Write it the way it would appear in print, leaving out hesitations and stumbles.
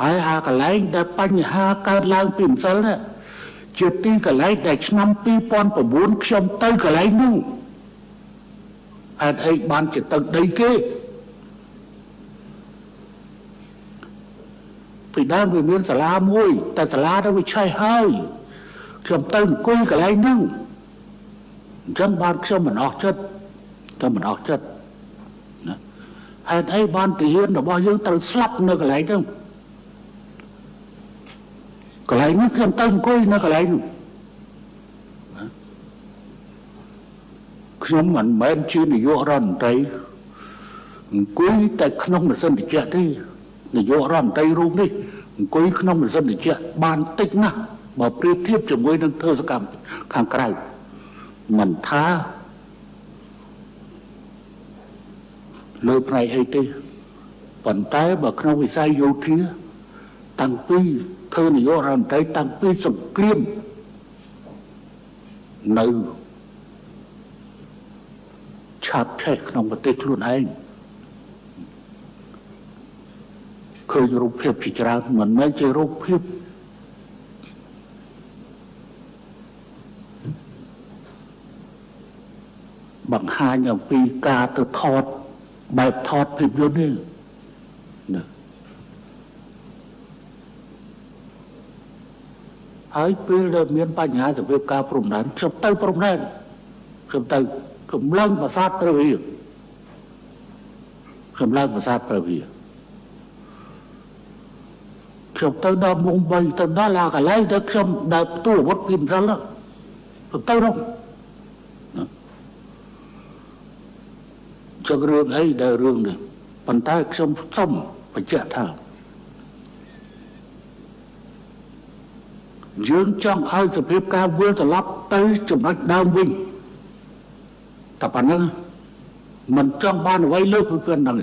ហើយអាកន្លែងដែលបញ្ហាកើតឡើងពីម្សិលនេះជាទីកន្លែងដែលឆ្នាំ2009ខ្ញុំទៅកន្លែងនោះហេតុអីបានជាទឹកដីគេពីដើមវាមានសាលាមួយតែសាលាទៅវាឆេះហើយខ្ញុំទៅអង្គុយកន្លែងនោះអញ្ចឹងបានខ្ញុំមិនអស់ចិត្តតែមិនអស់ចិត្តណាហេតុអីបានទាហានរបស់យើងត្រូវស្លាប់នៅកន្លែងនោះកន្លែងនេះខ្ញុំទៅអង្គុយនៅកន្លែងនោះខ្ញុំមិនមែនជានាយករដ្ឋមន្ត្រីអង្គុយតែក្នុងម៉ាស៊ីនត្រជាក់ទេនាយករដ្ឋមន្ត្រីរូបនេះអង្គុយក្នុងម៉ាស៊ីនត្រជាក់បានតិចណាស់បើប្រៀបធៀបជាមួយនឹងធ្វើសកម្មខាងក្រៅមិនថាលើផ្នែកអីទេប៉ុន្តែបើក្នុងវិស័យយោធាតាំងពីធ្វើនាយករដ្ឋមន្ត្រីតាំងពីសង្គ្រាមនៅឆាប់ឆេះក្នុងប្រទេសខ្លួនឯងឃើញរូបភាពជាច្រើនមិនមែនជារូបភាពបង្ហាញអំពីការទៅថតបែបថតភាពយន្តនេះណាហើយពេលដែលមានបញ្ហាសភាពការព្រំដែនខ្ញុំទៅព្រំដែនខ្ញុំទៅកំឡុងប្រាសាទព្រះវិហារខ្ញុំឡើងប្រាសាទព្រះវិហារខ្ញុំទៅដល់មុំបីទៅដល់កន្លែងដែលខ្ញុំដើរផ្ទុះអាវុធពីម្សិលខ្ញុំទៅនោះចុះរឿងអីដែលរឿងនេះប៉ុន្តែខ្ញុំសុំបញ្ជាក់ថាយើងចង់ឲ្យសភាពការវិលត្រឡប់ទៅចំណុចដើមវិញតែប៉ុណ្ណឹងមិនចង់បានអ្វីលើសពីប៉ុណ្ណឹង